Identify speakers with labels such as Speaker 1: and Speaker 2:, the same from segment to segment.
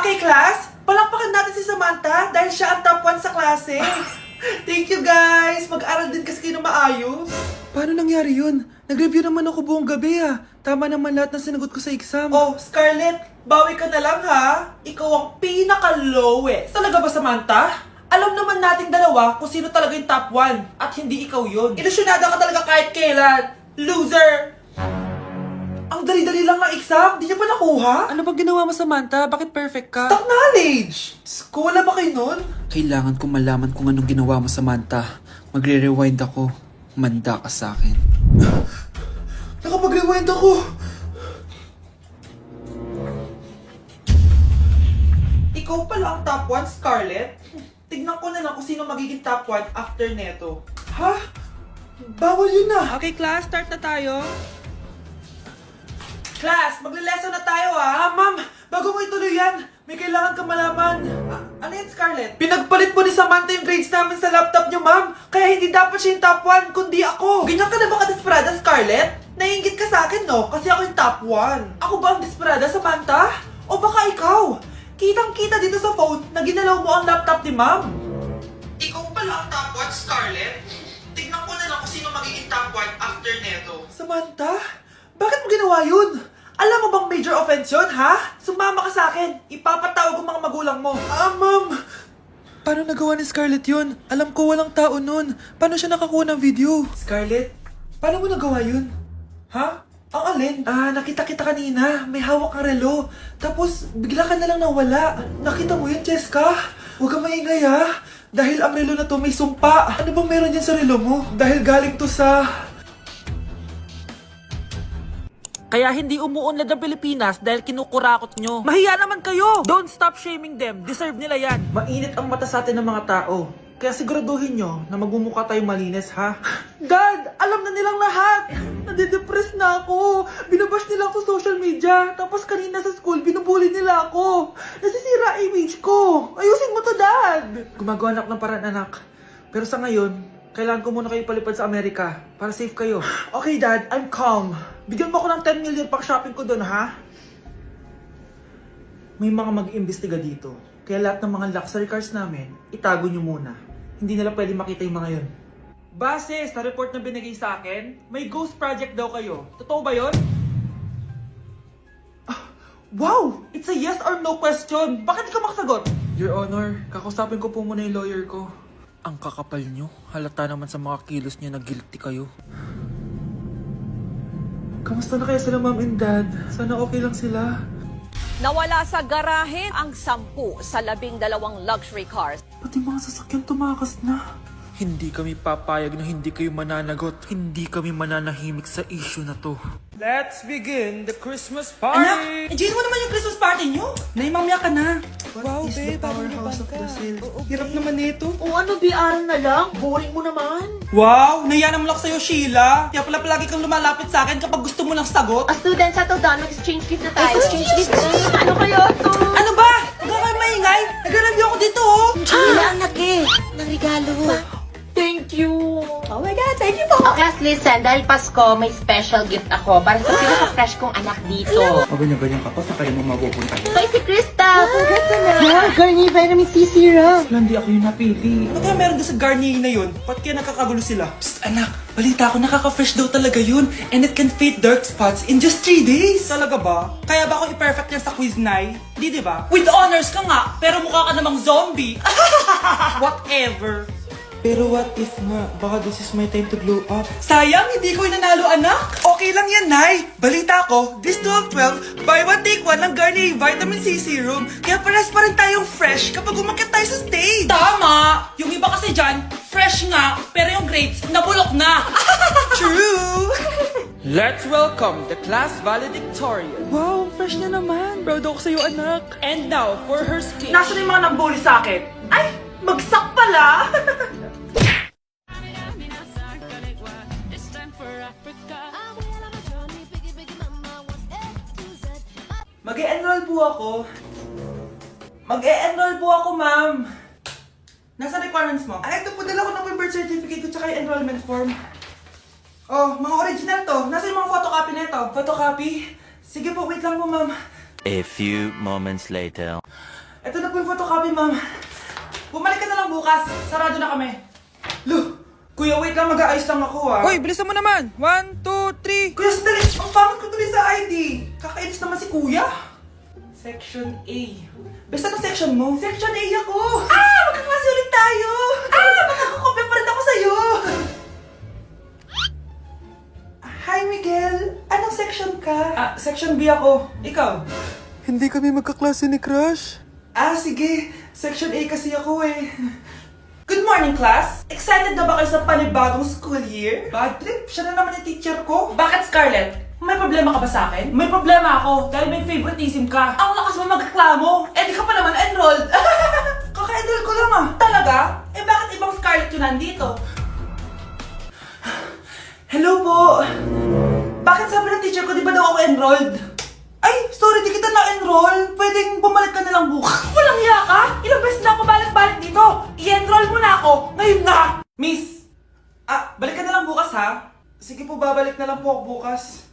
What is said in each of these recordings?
Speaker 1: Okay, class? Palakpakan natin si Samantha dahil siya ang top 1 sa klase. Thank you, guys! Mag-aral din kasi kayo na maayos. Paano nangyari yun? Nag-review naman ako buong gabi Tama naman lahat ng sinagot ko sa exam. Oh, Scarlett, bawi ka na lang ha. Ikaw ang pinaka-lowest. Talaga ba, Samantha? Alam naman nating dalawa kung sino talaga yung top 1 at hindi ikaw yun. Ilusyonada ka talaga kahit kailan. Loser! Ang dali-dali lang ng exam, di niya pa nakuha? Ano bang ginawa mo, Samantha? Bakit perfect ka? Stock knowledge! Wala ba kayo nun?
Speaker 2: Kailangan kong malaman kung anong ginawa mo, Samantha. Magre-rewind ako. Manda ka sa akin.
Speaker 1: Nakapag-rewind ako! Ikaw pala ang top 1, Scarlett? Tignan ko na lang kung sino magiging top 1 after neto. Ha? Bawal yun na! Okay, class, start na tayo. Class, magle-lesson na tayo ma'am, bago mo ituloy yan, may kailangan ka malaman. Ano yan, Scarlett? Pinagpalit po ni Samantha yung grades namin sa laptop niyo, ma'am. Kaya hindi dapat siya yung top 1, kundi ako. Ganyan ka na ba ka-desperada, Scarlett? Naiingit ka sa akin, no? Kasi ako yung top 1. Ako ba ang desperada, Samantha? O baka ikaw? Kitang-kita dito sa phone na ginalaw mo ang laptop ni ma'am. Ikaw pala ang top 1, Scarlett? Tignan ko na lang kung sino magiging top 1 after neto. Samantha? Bakit mo ginawa yun? Alam mo bang major offense yun, ha? Sumama ka sa akin. Ipapatawag ang mga magulang mo. Ma'am! Paano nagawa ni Scarlett yun? Alam ko walang tao nun. Paano siya nakakuha ng video? Scarlett, paano mo nagawa yun? Ha? Ang alin? Nakita kita kanina. May hawak kang relo. Tapos, bigla ka na lang nawala. Nakita mo yun, Cheska? Huwag kang maingay, ha? Dahil ang relo na to may sumpa. Ano bang meron dyan sa relo mo? Dahil galing to sa... Kaya hindi umuunlad ang Pilipinas dahil kinukurakot nyo. Mahiya naman kayo! Don't stop shaming them. Deserve nila yan. Mainit ang mata sa atin ng mga tao. Kaya siguraduhin nyo na magmumukha tayong malinis, ha? Dad! Alam na nilang lahat! Nadidepress na ako! Binabash nila ako sa social media. Tapos kanina sa school, binubuli nila ako. Nasisira image ko. Ayusin mo to, Dad! Gumagawa na ako ng paraan, anak. Pero sa ngayon, kailangan ko muna kayo palipad sa Amerika para safe kayo. Okay, Dad. I'm calm. Bigyan mo ako ng 10 million pang shopping ko doon, ha? May mga mag-iimbestiga dito. Kaya lahat ng mga luxury cars namin, itago nyo muna. Hindi nila pwede makita yung mga yun. Base sa report na binigay sa akin, may ghost project daw kayo. Totoo ba yun? Wow! It's a yes or no question. Bakit di ka makasagot? Your Honor, kakusapin ko po muna yung lawyer ko.
Speaker 2: Ang kakapal nyo. Halata naman sa mga kilos nyo na guilty kayo.
Speaker 1: Kamusta na kaya sila, Mom and Dad? Sana okay lang sila.
Speaker 3: Nawala sa garahe ang 10 sa 12 luxury cars.
Speaker 1: Pati mga sasakyan tumakas na.
Speaker 2: Hindi kami papayag na hindi kayo mananagot. Hindi kami mananahimik sa issue na to.
Speaker 1: Let's begin the Christmas
Speaker 4: Anak,
Speaker 1: party!
Speaker 4: enjoy mo naman yung Christmas party nyo. Naimamya ka na.
Speaker 1: Wow, babe, powerhouse of Brazil. Hirap naman nito.
Speaker 5: O ano, BR na lang? Boring mo naman.
Speaker 4: Wow, nahiya naman ako sa'yo, Sheila. Kaya pala palagi kang lumalapit sa akin kapag gusto mo ng sagot.
Speaker 5: Students at done, mag-exchange gift na tayo. Exchange gift? Ano kaya to?
Speaker 4: Ano ba? Huwag ka kayo maingay. Nag-review ako dito,
Speaker 5: Sheila, ang laki ng regalo. Thank you.
Speaker 4: Oh my God, thank you po.
Speaker 5: Oh, class, listen. Dahil Pasko, may special gift ako para sa pinaka-fresh kong anak dito.
Speaker 2: Maganyan-ganyan ka pa sa kayo mo mapupunta.
Speaker 5: Ito si Krista. Congrats na. Yeah, Garnier Vitamin C Serum.
Speaker 1: Hindi ako yung napili.
Speaker 4: Ano kaya meron doon sa Garnier na yun? Ba't kaya nakakagulo sila?
Speaker 1: Psst, anak, balita ko nakaka-fresh daw talaga yun. And it can fade dark spots in just 3 days.
Speaker 4: Talaga ba? Kaya ba ako i-perfect yan sa quiz, Nay? Di ba? With honors ka nga, pero mukha ka namang zombie. Whatever.
Speaker 1: Pero what if nga, baka this is my time to glow up.
Speaker 4: Sayang, hindi ko nanalo, anak.
Speaker 1: Okay lang yan, Nay. Balita ko, this 12-12, buy one take one ng Garnier Vitamin C Serum. Kaya pares pa rin tayong fresh kapag umakyat tayo sa stage.
Speaker 4: Tama! Yung iba kasi dyan, fresh nga, pero yung grades, nabulok na.
Speaker 1: True!
Speaker 2: Let's welcome the class valedictorian.
Speaker 1: Wow, fresh na naman. Proud ako sa'yo, anak.
Speaker 4: And now, for her speech.
Speaker 1: Nasaan yung mga nag-bully sa akin? Ay, bagsak pala! Mag-e-enroll po ako. Mag-e-enroll po ako, ma'am.
Speaker 4: Nasa requirements mo?
Speaker 1: Ay, ito po, dala ko ng birth certificate ko tsaka yung enrollment form. Oh, mga original to. Nasa yung mga photocopy na ito? Photocopy? Sige po, wait lang po, ma'am.
Speaker 6: A few moments later.
Speaker 4: Ito na po yung photocopy, ma'am. Bumalik ka na lang bukas. Sarado na kami.
Speaker 1: Lo, kuya, wait lang, mag-aayos lang ako ah.
Speaker 2: Hoy, bilisan mo naman! 1, 2, 3!
Speaker 1: Kuya, sandali! Ang pangit ko tuloy sa ID! Kakainis naman si kuya! Section A. Basta na section mo? Section A ako! Ah! Magkaklase ulit tayo! Ah! Makakakopya pa rin ako sa'yo! Hi, Miguel! Anong section ka?
Speaker 4: Section B ako. Ikaw?
Speaker 2: Hindi kami magkaklase ni Crush.
Speaker 1: Sige. Section A kasi ako eh.
Speaker 4: Good morning, class. Excited na ba kayo sa panibagong school year?
Speaker 1: Bad trip, siya na naman yung teacher ko.
Speaker 4: Bakit, Scarlett? May problema ka ba sa akin? May problema ako dahil may favoritism ka. Ang lakas mo magreklamo. Eh, di ka pa naman enrolled.
Speaker 1: Kaka-enroll ko lang ah.
Speaker 4: Talaga? Eh, bakit ibang Scarlett yun nandito?
Speaker 1: Hello po! Bakit sabi ng teacher ko, di ba daw ako enrolled? Ay, sorry, di kita na-enroll. Pwedeng bumalik ka na lang bukas.
Speaker 4: Walang hiya ka? Ilang beses na ako balik-balik dito. I-enroll mo na ako. Ngayon na.
Speaker 1: Miss! Balik ka na lang bukas ha? Sige po, babalik na lang po ako bukas.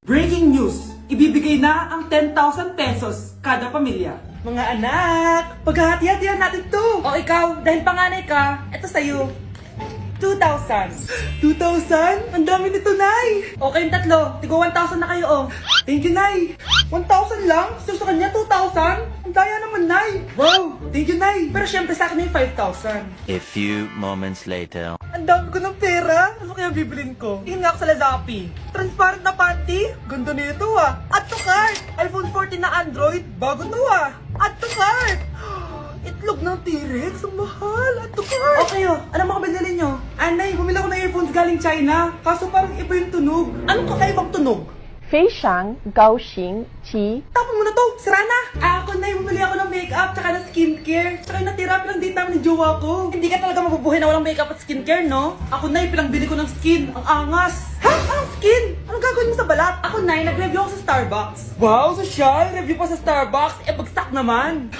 Speaker 4: Breaking news! Ibibigay na ang 10,000 pesos kada pamilya.
Speaker 1: Mga anak, paghahati-hatihan natin to.
Speaker 4: O ikaw, dahil panganay ka, eto sa'yo. 2,000.
Speaker 1: 2,000? Ang dami nito, Nay!
Speaker 4: O kayong tatlo, tigo 1,000 na kayo, oh.
Speaker 1: Thank you, Nay! 1,000 lang? So sa kanya, 2,000? Ang daya naman, Nay! Wow! Thank you, Nay!
Speaker 4: Pero syempre sa akin may 5,000.
Speaker 6: A few moments later.
Speaker 1: Ang dami ko ng pera! Ano kaya bibilin ko?
Speaker 4: Tingin nga ako sa Lazappi.
Speaker 1: Transparent na panty? Ganda nito ah! Add to cart! iPhone 14 na Android? Bago to ah! Add to cart! Itlog ng T-Rex? Ang mahal! Add to cart!
Speaker 4: Okay, oh. Ano mga binili nyo?
Speaker 1: Anay, bumili ako ng earphones galing China. Kaso parang iba yung tunog.
Speaker 4: Anong kakaibang tunog?
Speaker 5: 非常高兴其
Speaker 1: Tapon mo na to! Sira na! Ako na, bumili ako ng makeup tsaka ng skincare. Tsaka yung natira lang din namin ng jowa ko.
Speaker 4: Hindi ka talaga mabubuhay na walang makeup at skincare, no?
Speaker 1: Ako na, pinangbili ko ng skin. Ang angas! Ha? Anong skin? Anong gagawin mo sa balat?
Speaker 4: Ako na, nag-review ako sa Starbucks.
Speaker 1: Wow, social! Review pa sa Starbucks. Bagsak naman!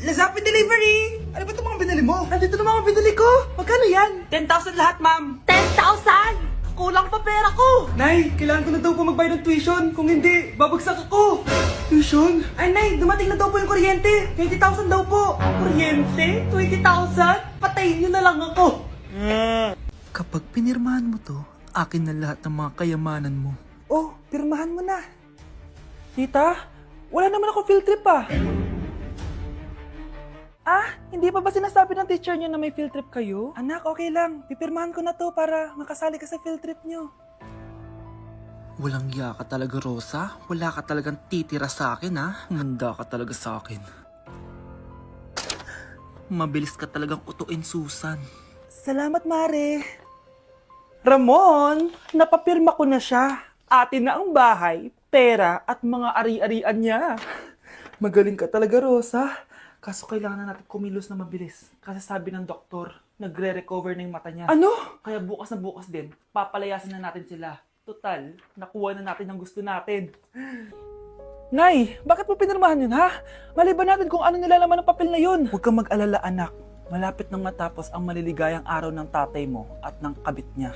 Speaker 1: Lazappi Delivery! Ano ba itong mga binili mo? Nandito na mga binili ko! Magkano yan?
Speaker 4: 10,000 lahat, ma'am.
Speaker 5: 10,000!
Speaker 4: Kulang pa pera ko.
Speaker 1: Nay, kailangan ko na daw po magbayad ng tuition. Kung hindi, babagsak ako. Tuition? Ay, Nay, dumating na daw po yung kuryente. 20,000 daw po.
Speaker 4: Kuryente? 20,000? Patayin nyo na lang ako.
Speaker 2: Kapag pinirmahan mo to, akin na lahat ng mga kayamanan mo.
Speaker 1: Oh, pirmahan mo na. Tita, wala naman ako field trip ah. Hindi pa ba sinasabi ng teacher niyo na may field trip kayo? Anak, okay lang. Pipirmahan ko na to para makasali ka sa field trip niyo.
Speaker 2: Walang iya ka talaga, Rosa. Wala ka talagang titira sa akin, ha? Manda ka talaga sa akin. Mabilis ka talagang utuin, Susan.
Speaker 1: Salamat, Mare. Ramon, napapirma ko na siya. Atin na ang bahay, pera at mga ari-arian niya. Magaling ka talaga, Rosa. Kaso kailangan na natin kumilos na mabilis. Kasi sabi ng doktor, nagre-recover na yung mata niya. Ano? Kaya bukas na bukas din, papalayasin na natin sila. Total, nakuha na natin ang gusto natin. Nay, bakit mo pinirmahan yun, ha? Maliban natin kung ano nilalaman ng papel na yun. Huwag kang mag-alala, anak. Malapit nang matapos ang maliligayang araw ng tatay mo at ng kabit niya.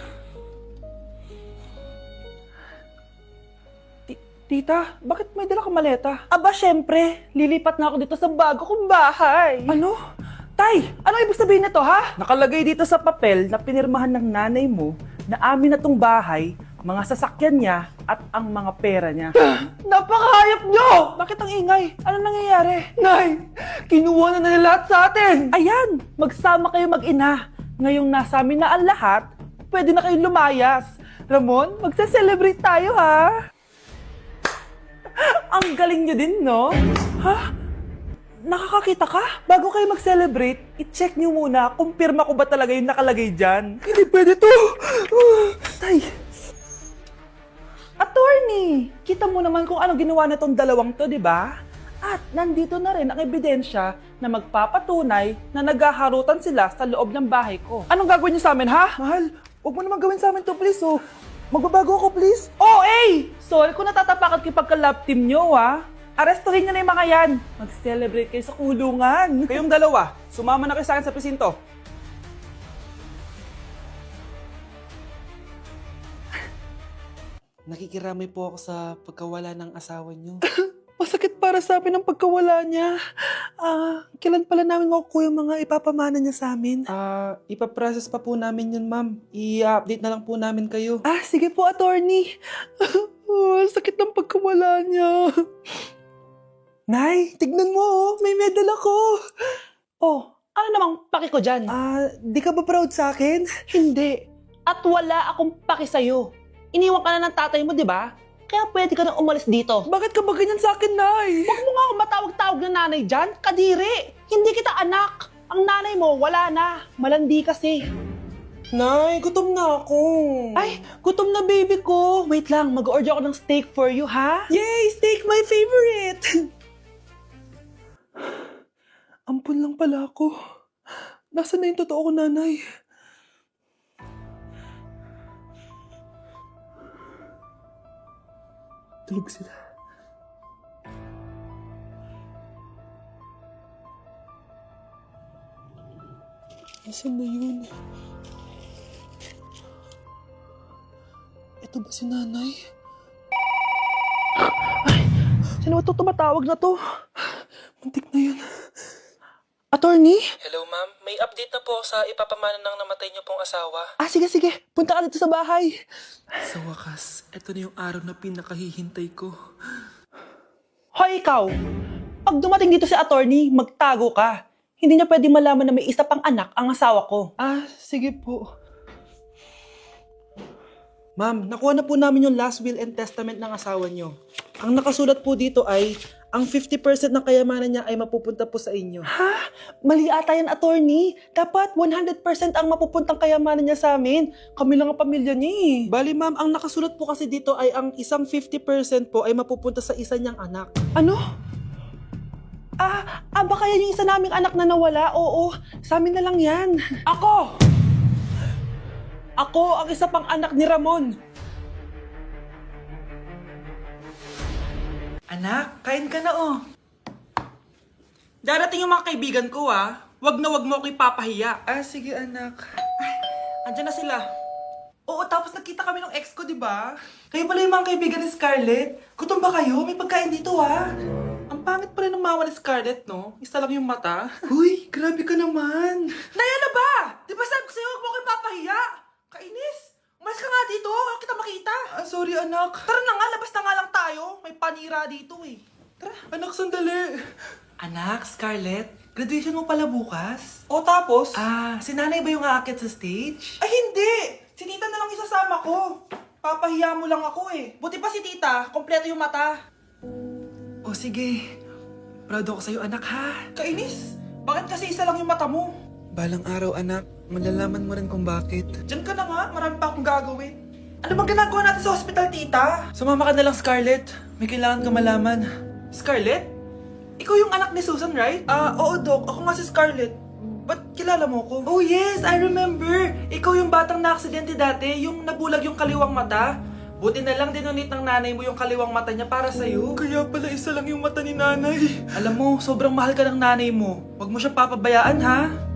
Speaker 1: Tita, bakit may dala kang maleta?
Speaker 4: Aba, syempre. Lilipat na ako dito sa bago kong bahay.
Speaker 1: Ano? Tay, ano ibig sabihin nito, ha? Nakalagay dito sa papel na pinirmahan ng nanay mo na amin na tong bahay, mga sasakyan niya at ang mga pera niya. Napakahayop nyo! Bakit ang ingay? Ano nangyayari? Nay, kinuha na nila lahat sa atin! Ayan, magsama kayo mag-ina. Ngayong nasa amin na ang lahat, pwede na kayong lumayas. Ramon, magse-celebrate tayo, ha? Ang galing nyo din, no? Ha? Nakakakita ka? Bago kayo mag-celebrate, i-check nyo muna kung pirma ko ba talaga yung nakalagay dyan. Hindi pwede to! Tay! Attorney! Kita mo naman kung ano ginawa na tong dalawang to, di ba? At nandito na rin ang ebidensya na magpapatunay na naghaharutan sila sa loob ng bahay ko. Anong gagawin niyo sa amin, ha? Mahal, huwag mo naman gawin sa amin to, please, oh. Magbabago ako, please. Oh, eh! Sorry kung natatapakan kayo pagka-love team nyo, ha? Arestuhin nyo na yung mga yan. Mag-celebrate kayo sa kulungan. Kayong dalawa, sumama na kayo sa akin sa presinto.
Speaker 2: Nakikiramay po ako sa pagkawala ng asawa niyo.
Speaker 1: Masakit para sa amin ang pagkawala niya. Kailan pala namin makukuha yung mga ipapamana niya sa amin? Ipaprocess pa po namin yun, ma'am. I-update na lang po namin kayo. Sige po, attorney. Sakit ng pagkawala niya. Nay, tignan mo, may medal ako.
Speaker 4: Ano namang paki ko dyan?
Speaker 1: Di ka ba proud sa akin?
Speaker 4: Hindi. At wala akong paki sa'yo. Iniwan ka na ng tatay mo, di ba? Kaya pwede ka nang umalis dito.
Speaker 1: Bakit ka ba ganyan sa akin, Nay?
Speaker 4: Huwag mo nga ako matawag-tawag na nanay dyan. Kadiri. Hindi kita anak. Ang nanay mo, wala na. Malandi kasi.
Speaker 1: Nay, gutom na ako.
Speaker 4: Ay, gutom na baby ko. Wait lang, mag-order ako ng steak for you, ha?
Speaker 1: Yay! Steak, my favorite! Ampun lang pala ako. Nasaan na yung totoo ko, nanay? Tulog sila. Nasaan na yun? Ito ba si nanay?
Speaker 4: Sino ba ito tumatawag na to?
Speaker 1: Muntik na yun.
Speaker 4: Attorney?
Speaker 1: Hello, ma'am. May update na po sa ipapamana ng namatay niyo pong asawa.
Speaker 4: Sige. Punta ka dito sa bahay.
Speaker 2: Sa wakas, eto na yung araw na pinakahihintay ko.
Speaker 4: Hoy, ikaw! Pag dumating dito si attorney, magtago ka. Hindi niya pwede malaman na may isa pang anak ang asawa ko.
Speaker 1: Sige po. Ma'am, nakuha na po namin yung last will and testament ng asawa niyo. Ang nakasulat po dito ay, ang 50% ng kayamanan niya ay mapupunta po sa inyo.
Speaker 4: Mali ata yan, attorney. Dapat 100% ang mapupuntang kayamanan niya sa amin. Kami lang ang pamilya niya eh.
Speaker 1: Bali ma'am, ang nakasulat po kasi dito ay ang isang 50% po ay mapupunta sa isa niyang anak.
Speaker 4: Ano? Baka yan yung isa naming anak na nawala? Oo, sa amin na lang yan. Ako ang isa pang anak ni Ramon.
Speaker 1: Anak, kain ka na oh. Darating yung mga kaibigan ko Wag na wag mo ako ipapahiya. Sige anak. Andyan na sila. Oo, tapos nakita kami ng ex ko, di ba? Kayo pala yung mga kaibigan ni Scarlett. Gutom ba kayo? May pagkain dito Ang pangit pa rin ng mama ni Scarlett, no? Isa lang yung mata. Huy, grabe ka naman. Naya na ba? Di ba sabi ko sa'yo, wag mo ako ipapahiya? Kainis. Umalis ka nga dito, huwag kita makita. Sorry anak. Tara na nga, labas na nga lang tayo. May panira dito eh. Tara. Anak, sandali. Anak, Scarlett, graduation mo pala bukas? O tapos? Si nanay ba yung aakit sa stage? Ay hindi! Si tita na lang isasama ko. Papahiya mo lang ako eh. Buti pa si tita, kompleto yung mata. O sige, proud ako sa'yo anak ha. Kainis, bakit kasi isa lang yung mata mo? Balang araw anak, malalaman mo rin kung bakit. Diyan ka na nga, marami pa akong gagawin. Ano bang ginagawa natin sa hospital, tita? Sumama ka na lang, Scarlett. May kailangan ka malaman. Scarlett? Ikaw yung anak ni Susan, right? Oo, Doc. Ako nga si Scarlett. Ba't kilala mo ko? Oh, yes! I remember! Ikaw yung batang na-aksidente dati, yung nabulag yung kaliwang mata. Buti na lang dinonate ng nanay mo yung kaliwang mata niya para sa'yo. Kaya pala isa lang yung mata ni nanay. Alam mo, sobrang mahal ka ng nanay mo. Huwag mo siyang papabayaan, ha?